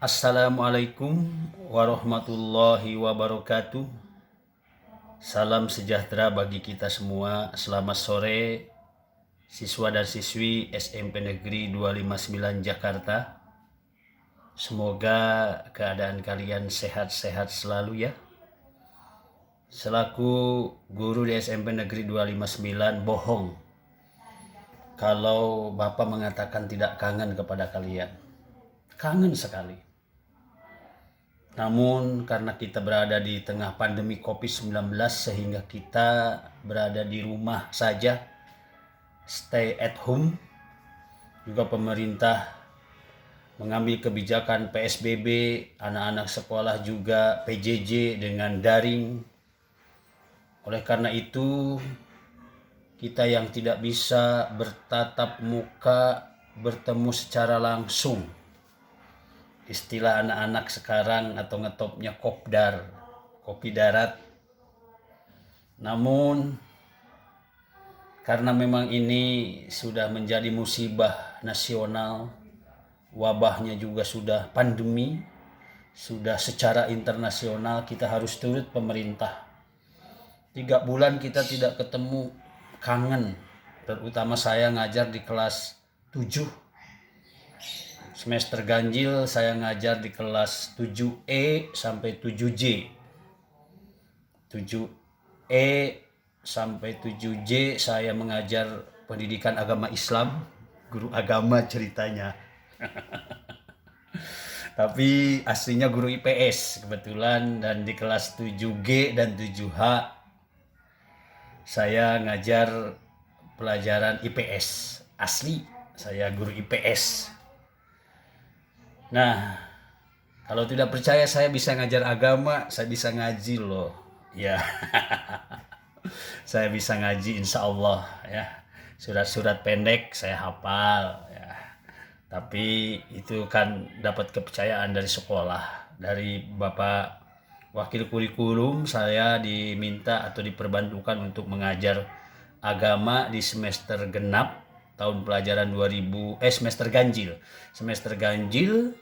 Assalamualaikum warahmatullahi wabarakatuh. Salam sejahtera bagi kita semua. Selamat sore siswa dan siswi SMP Negeri 259 Jakarta. Semoga keadaan kalian sehat-sehat selalu ya. Selaku guru di SMP Negeri 259, bohong kalau Bapak mengatakan tidak kangen kepada kalian. Kangen sekali. Namun karena kita berada di tengah pandemi COVID-19 sehingga kita berada di rumah saja, stay at home. Juga pemerintah mengambil kebijakan PSBB, anak-anak sekolah juga PJJ dengan daring. Oleh karena itu, kita yang tidak bisa bertatap muka, bertemu secara langsung, istilah anak-anak sekarang atau ngetopnya kopdar, kopi darat. Namun karena memang ini sudah menjadi musibah nasional, wabahnya juga sudah pandemi, sudah secara internasional, kita harus turut pemerintah. 3 bulan kita tidak ketemu, kangen. Terutama saya ngajar di kelas 7. Semester ganjil saya ngajar di kelas 7E sampai 7J. 7E sampai 7J saya mengajar pendidikan agama Islam, guru agama ceritanya. Tapi aslinya guru IPS kebetulan, dan di kelas 7G dan 7H saya ngajar pelajaran IPS. Asli saya guru IPS. Nah, kalau tidak percaya saya bisa ngajar agama, saya bisa ngaji loh. Ya, saya bisa ngaji insya Allah ya. Surat-surat pendek saya hafal ya. Tapi itu kan dapat kepercayaan dari sekolah. Dari Bapak Wakil Kurikulum saya diminta atau diperbantukan untuk mengajar agama di semester genap tahun pelajaran semester ganjil. Semester ganjil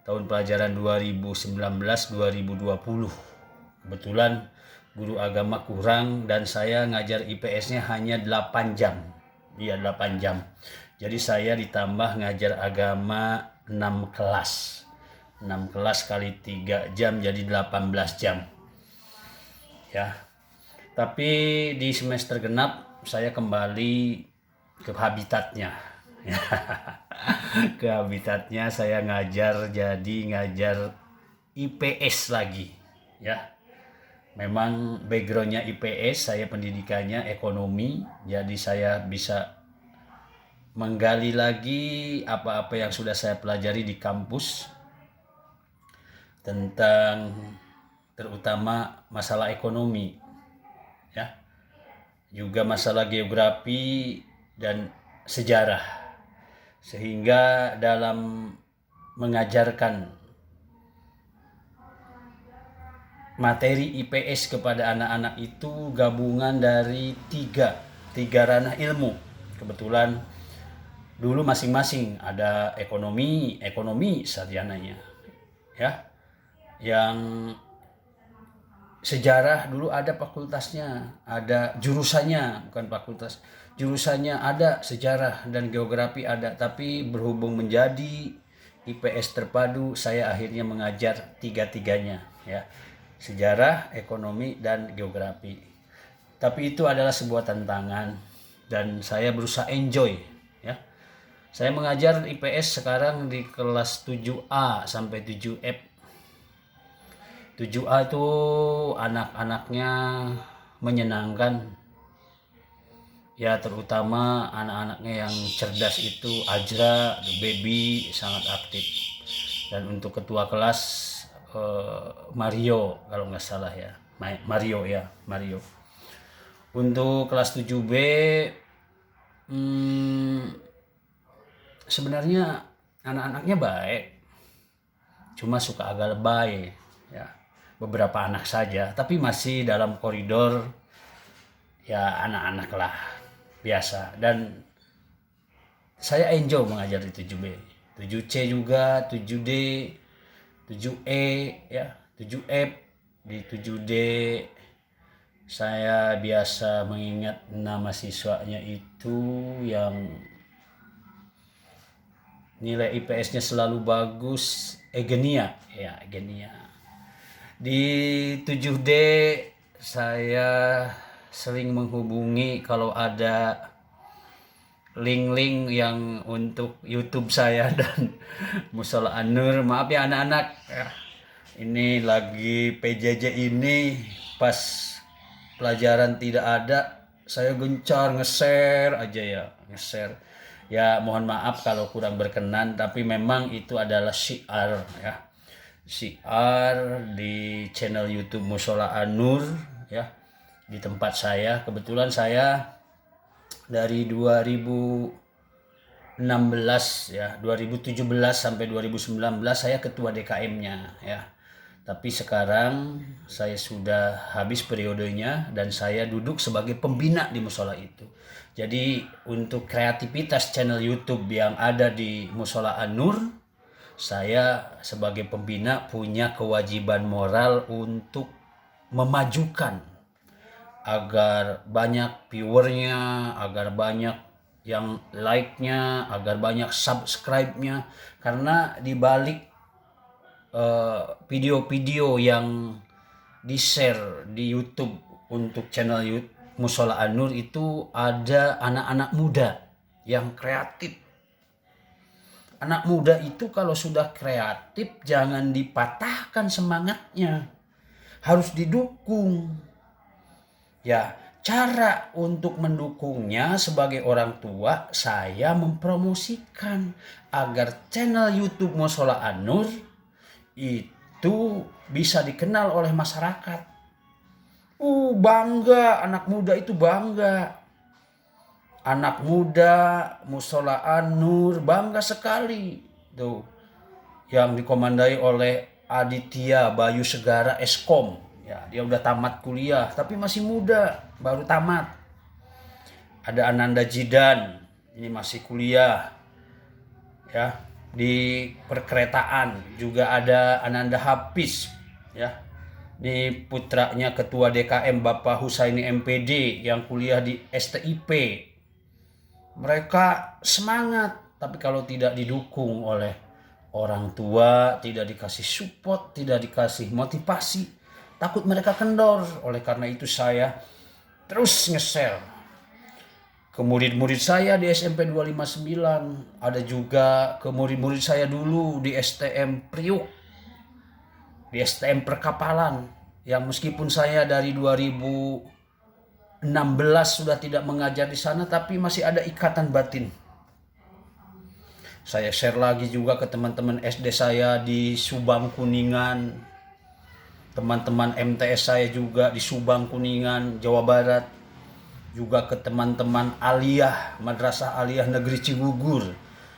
tahun pelajaran 2019-2020. Kebetulan guru agama kurang dan saya ngajar IPS-nya hanya 8 jam. Iya, 8 jam. Jadi saya ditambah ngajar agama 6 kelas. 6 kelas kali 3 jam jadi 18 jam. Ya. Tapi di semester genap saya kembali ke habitatnya. Ke habitatnya saya ngajar, jadi ngajar IPS lagi ya. Memang backgroundnya IPS, saya pendidikannya ekonomi, jadi saya bisa menggali lagi apa-apa yang sudah saya pelajari di kampus tentang terutama masalah ekonomi ya, juga masalah geografi dan sejarah, sehingga dalam mengajarkan materi IPS kepada anak-anak itu gabungan dari tiga ranah ilmu. Kebetulan dulu masing-masing ada ekonomi sarjananya ya, yang sejarah dulu ada fakultasnya, ada jurusannya, bukan fakultas, jurusannya ada, sejarah dan geografi ada. Tapi berhubung menjadi IPS terpadu, saya akhirnya mengajar tiga-tiganya ya, sejarah, ekonomi dan geografi. Tapi itu adalah sebuah tantangan dan saya berusaha enjoy ya. Saya mengajar IPS sekarang di kelas 7A sampai 7F. 7A itu anak-anaknya menyenangkan ya, terutama anak-anaknya yang cerdas itu Ajra, Baby sangat aktif. Dan untuk ketua kelas Mario kalau nggak salah ya, Mario. Untuk kelas 7B sebenarnya anak-anaknya baik, cuma suka agak lebay ya, beberapa anak saja, tapi masih dalam koridor ya anak-anak lah biasa. Dan saya enjoy mengajar di 7B, 7C juga, 7D, 7E ya, 7F, di 7D saya biasa mengingat nama siswanya itu yang nilai IPS-nya selalu bagus, Egenia ya, Egenia. Di 7D saya sering menghubungi kalau ada link-link yang untuk YouTube saya dan Mushola An-Nur. Maaf ya anak-anak, ya, ini lagi PJJ ini pas pelajaran tidak ada, saya gencar nge-share aja ya, nge-share. Ya mohon maaf kalau kurang berkenan, tapi memang itu adalah syiar ya. Syiar di channel YouTube Mushola An-Nur ya. Di tempat saya, kebetulan saya dari 2016 ya, 2017 sampai 2019 saya ketua DKM-nya ya. Tapi sekarang saya sudah habis periodenya dan saya duduk sebagai pembina di mushola itu. Jadi untuk kreativitas channel YouTube yang ada di Mushola An-Nur, saya sebagai pembina punya kewajiban moral untuk memajukan agar banyak viewernya, agar banyak yang like-nya, agar banyak subscribe-nya. Karena di balik video-video yang di-share di YouTube untuk channel YouTube Mushola An-Nur itu ada anak-anak muda yang kreatif. Anak muda itu kalau sudah kreatif jangan dipatahkan semangatnya, harus didukung. Ya, cara untuk mendukungnya sebagai orang tua, saya mempromosikan agar channel YouTube Mushola An-Nur itu bisa dikenal oleh masyarakat. Bangga, anak muda itu bangga. Anak muda Mushola An-Nur bangga sekali. Tuh, yang dikomandai oleh Aditya Bayu Segara Eskom. Ya, dia udah tamat kuliah tapi masih muda, baru tamat. Ada Ananda Jidan, ini masih kuliah. Ya, di perkeretaan juga ada Ananda Hafiz ya. Ini putranya ketua DKM Bapak Husaini MPD yang kuliah di STIP. Mereka semangat, tapi kalau tidak didukung oleh orang tua, tidak dikasih support, tidak dikasih motivasi, takut mereka kendor. Oleh karena itu saya terus nge-share ke murid-murid saya di SMP 259. Ada juga ke murid-murid saya dulu di STM Priuk, di STM Perkapalan. Yang meskipun saya dari 2016 sudah tidak mengajar di sana, tapi masih ada ikatan batin. Saya share lagi juga ke teman-teman SD saya di Subang Kuningan, teman-teman MTS saya juga di Subang Kuningan, Jawa Barat, juga ke teman-teman Aliyah, Madrasah Aliyah Negeri Cigugur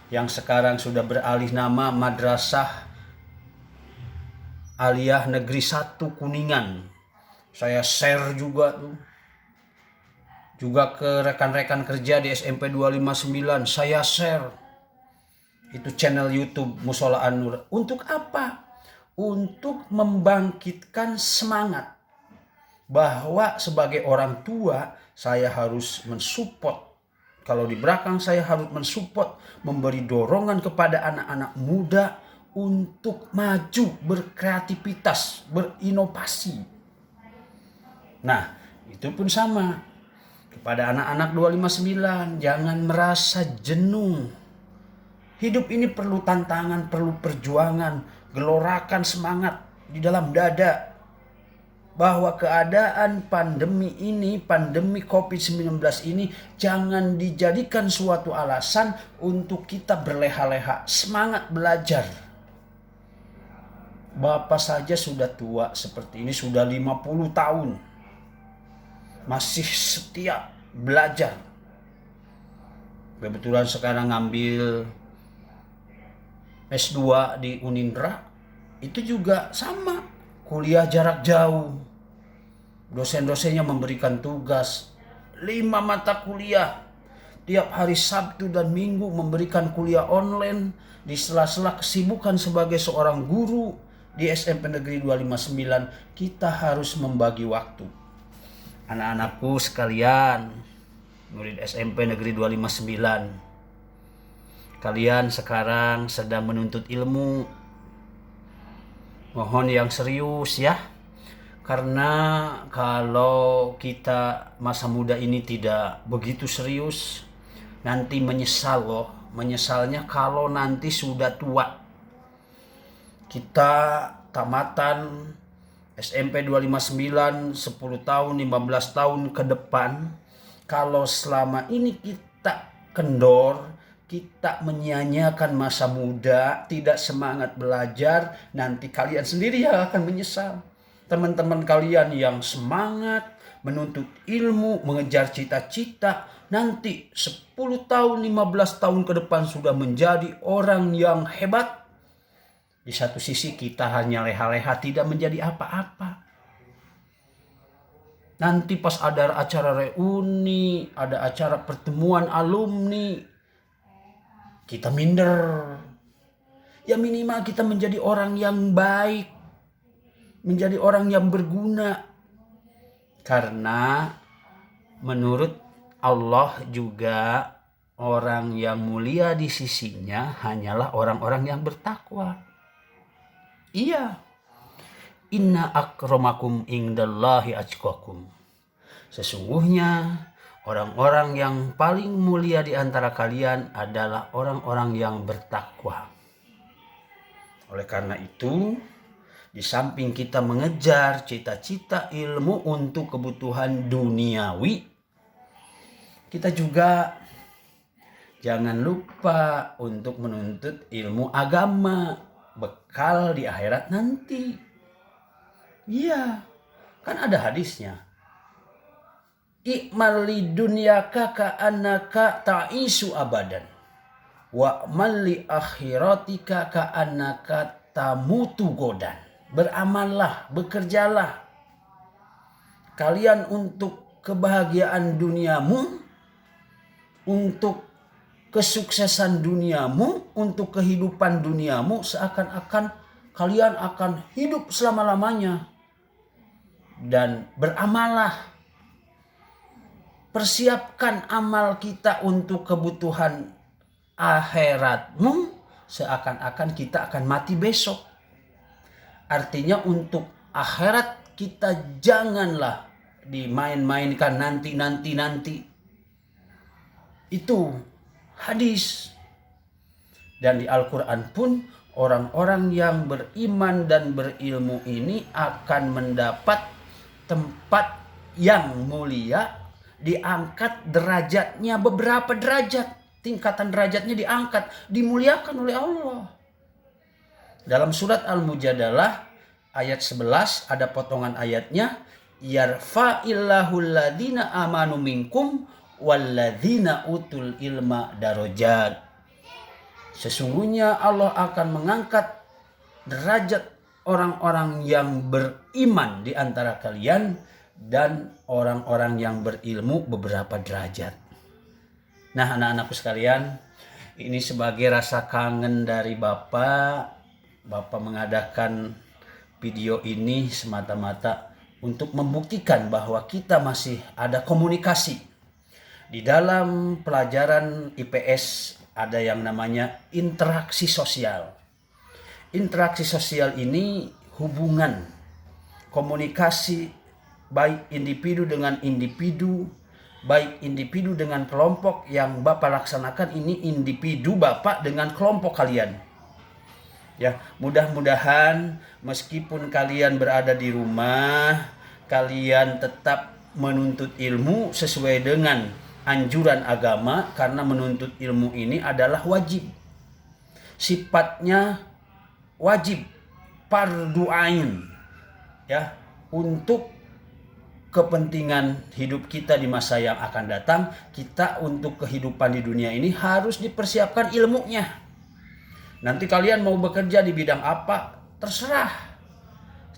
yang sekarang sudah beralih nama Madrasah Aliyah Negeri 1 Kuningan. Saya share juga tuh. Juga ke rekan-rekan kerja di SMP 259 saya share. Itu channel YouTube Mushola An-Nur. Untuk apa? Untuk membangkitkan semangat bahwa sebagai orang tua saya harus mensupport. Kalau di belakang saya harus mensupport, memberi dorongan kepada anak-anak muda untuk maju, berkreativitas, berinovasi. Nah, itu pun sama kepada anak-anak 259, jangan merasa jenuh. Hidup ini perlu tantangan, perlu perjuangan. Gelorakan semangat di dalam dada bahwa keadaan pandemi ini, pandemi COVID-19 ini jangan dijadikan suatu alasan untuk kita berleha-leha. Semangat belajar. Bapak saja sudah tua seperti ini, sudah 50 tahun. Masih setia belajar. Kebetulan sekarang ngambil S2 di Unindra, itu juga sama, kuliah jarak jauh. Dosen-dosennya memberikan tugas 5 mata kuliah. Tiap hari Sabtu dan Minggu memberikan kuliah online di sela-sela kesibukan sebagai seorang guru. di SMP Negeri 259 kita harus membagi waktu. Anak-anakku sekalian, murid SMP Negeri 259, kalian sekarang sedang menuntut ilmu. Mohon yang serius ya. Karena kalau kita masa muda ini tidak begitu serius, nanti menyesal loh. Menyesalnya kalau nanti sudah tua. Kita tamatan SMP 259 10 tahun 15 tahun ke depan, kalau selama ini kita kendor, kita menyia-nyiakan masa muda, tidak semangat belajar, nanti kalian sendiri yang akan menyesal. Teman-teman kalian yang semangat menuntut ilmu, mengejar cita-cita, nanti 10 tahun 15 tahun ke depan sudah menjadi orang yang hebat. Di satu sisi kita hanya leha-leha, tidak menjadi apa-apa. Nanti pas ada acara reuni, ada acara pertemuan alumni, kita minder. Ya minimal kita menjadi orang yang baik, menjadi orang yang berguna. Karena menurut Allah juga orang yang mulia di sisinya hanyalah orang-orang yang bertakwa. Iya. Inna akramakum indallahi atqakum. Sesungguhnya orang-orang yang paling mulia di antara kalian adalah orang-orang yang bertakwa. Oleh karena itu, di samping kita mengejar cita-cita ilmu untuk kebutuhan duniawi, kita juga jangan lupa untuk menuntut ilmu agama, bekal di akhirat nanti. Iya, kan ada hadisnya. I'mal li dunyaka ka'annaka ta'isu abadan. Wa mal li akhiratika ka'annaka tamutu godan. Beramallah, bekerjalah kalian untuk kebahagiaan duniamu, untuk kesuksesan duniamu, untuk kehidupan duniamu, seakan-akan kalian akan hidup selama-lamanya. Dan beramallah, persiapkan amal kita untuk kebutuhan akhiratmu, seakan-akan kita akan mati besok. Artinya untuk akhirat kita janganlah dimain-mainkan nanti. Itu hadis. Dan di Al-Quran pun orang-orang yang beriman dan berilmu ini akan mendapat tempat yang mulia, diangkat derajatnya beberapa derajat, tingkatan derajatnya diangkat, dimuliakan oleh Allah. Dalam surat Al-Mujadalah ayat 11 ada potongan ayatnya, yarfa'illahu alladhina amanu minkum walladzina utul ilma darajat. Sesungguhnya Allah akan mengangkat derajat orang-orang yang beriman di antara kalian dan orang-orang yang berilmu beberapa derajat. Nah, anak-anakku sekalian, ini sebagai rasa kangen dari Bapak mengadakan video ini semata-mata untuk membuktikan bahwa kita masih ada komunikasi. Di dalam pelajaran IPS ada yang namanya interaksi sosial. Interaksi sosial ini hubungan, komunikasi baik individu dengan individu, baik individu dengan kelompok. Yang Bapak laksanakan ini individu Bapak dengan kelompok kalian. Ya, mudah-mudahan meskipun kalian berada di rumah, kalian tetap menuntut ilmu sesuai dengan anjuran agama, karena menuntut ilmu ini adalah wajib. Sifatnya wajib, fardu ain. Ya, untuk kepentingan hidup kita di masa yang akan datang, kita untuk kehidupan di dunia ini harus dipersiapkan ilmunya. Nanti kalian mau bekerja di bidang apa, terserah.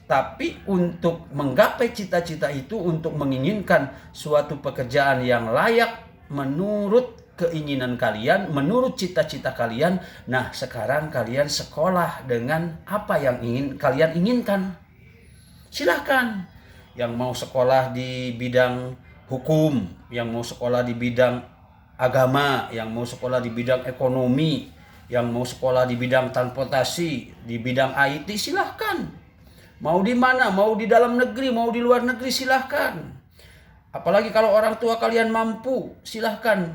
Tapi untuk menggapai cita-cita itu, untuk menginginkan suatu pekerjaan yang layak menurut keinginan kalian, menurut cita-cita kalian. Nah, sekarang kalian sekolah dengan apa yang kalian inginkan. Silahkan. Yang mau sekolah di bidang hukum, yang mau sekolah di bidang agama, yang mau sekolah di bidang ekonomi, yang mau sekolah di bidang transportasi, di bidang IT, silahkan. Mau di mana, mau di dalam negeri, mau di luar negeri, silahkan. Apalagi kalau orang tua kalian mampu, silahkan.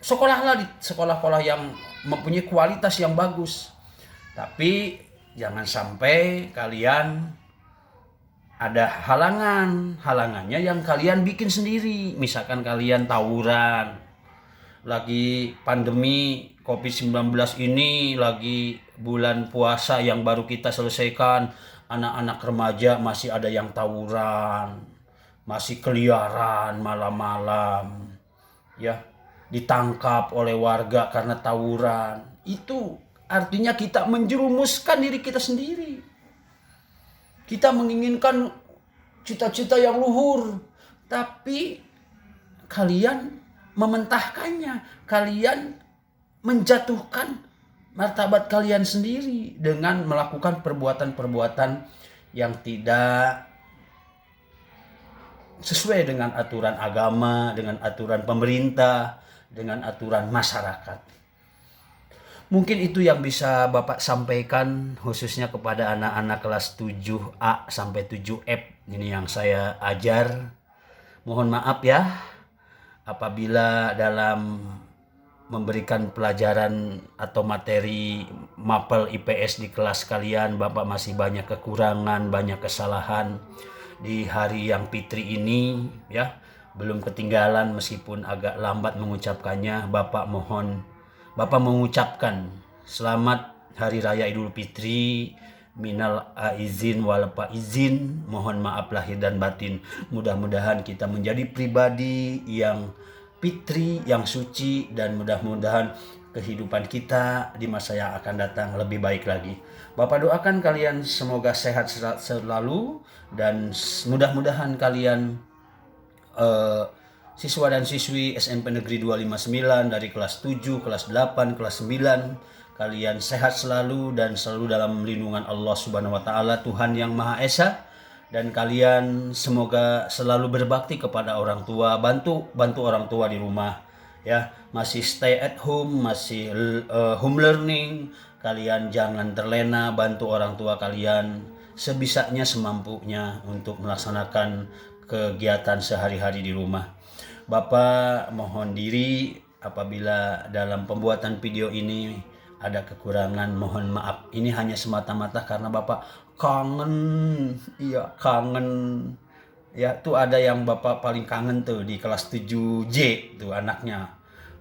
Sekolahlah di sekolah-sekolah yang mempunyai kualitas yang bagus. Tapi jangan sampai kalian ada halangannya yang kalian bikin sendiri. Misalkan kalian tawuran, lagi pandemi COVID-19 ini, lagi bulan puasa yang baru kita selesaikan, anak-anak remaja masih ada yang tawuran, masih keliaran malam-malam, ya, ditangkap oleh warga karena tawuran. Itu artinya kita menjerumuskan diri kita sendiri. Kita menginginkan cita-cita yang luhur, tapi kalian mementahkannya. Kalian menjatuhkan martabat kalian sendiri dengan melakukan perbuatan-perbuatan yang tidak sesuai dengan aturan agama, dengan aturan pemerintah, dengan aturan masyarakat. Mungkin itu yang bisa Bapak sampaikan khususnya kepada anak-anak kelas 7A sampai 7F ini yang saya ajar. Mohon maaf ya apabila dalam memberikan pelajaran atau materi mapel IPS di kelas kalian Bapak masih banyak kekurangan, banyak kesalahan. Di hari yang fitri ini ya, belum ketinggalan meskipun agak lambat mengucapkannya. Bapak mengucapkan selamat Hari Raya Idul Fitri, minal aizin wal faizin, mohon maaf lahir dan batin. Mudah-mudahan kita menjadi pribadi yang fitri, yang suci, dan mudah-mudahan kehidupan kita di masa yang akan datang lebih baik lagi. Bapak doakan kalian semoga sehat selalu, dan mudah-mudahan kalian siswa dan siswi SMP Negeri 259 dari kelas 7, kelas 8, kelas 9, kalian sehat selalu dan selalu dalam lindungan Allah Subhanahu wa taala, Tuhan yang Maha Esa. Dan kalian semoga selalu berbakti kepada orang tua, bantu orang tua di rumah ya, masih stay at home, masih home learning. Kalian jangan terlena, bantu orang tua kalian sebisanya semampunya untuk melaksanakan kegiatan sehari-hari di rumah. Bapak mohon diri apabila dalam pembuatan video ini ada kekurangan, mohon maaf. Ini hanya semata-mata karena Bapak kangen. Iya, kangen. Ya, tuh ada yang Bapak paling kangen tuh di kelas 7J tuh anaknya.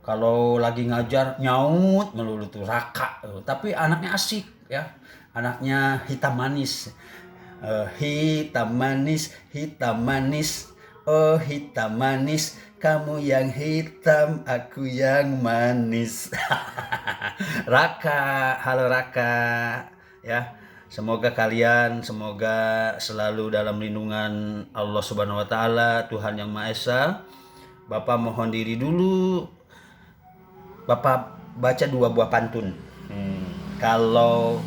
Kalau lagi ngajar nyaut melulu tuh Raka. Tapi anaknya asik ya. Anaknya hitam manis. Hitam manis, hitam manis. Oh hitam manis, kamu yang hitam, aku yang manis. Raka, halo Raka. Ya, semoga selalu dalam lindungan Allah Subhanahu wa taala, Tuhan yang Maha Esa. Bapak mohon diri dulu. Bapak baca 2 buah pantun. Kalau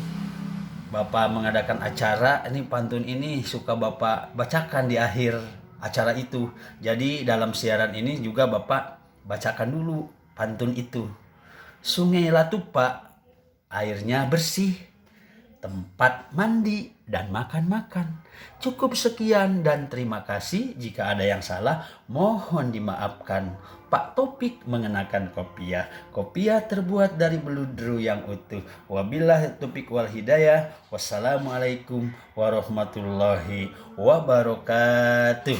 Bapak mengadakan acara, ini pantun ini suka Bapak bacakan di akhir acara itu. Jadi dalam siaran ini juga Bapak bacakan dulu pantun itu. Sungai Latupa airnya bersih, tempat mandi dan makan-makan. Cukup sekian dan terima kasih. Jika ada yang salah mohon dimaafkan. Pak Topik mengenakan kopiah. Kopiah terbuat dari beludru yang utuh. Wabillahi taufiq wal hidayah. Wassalamualaikum warahmatullahi wabarakatuh.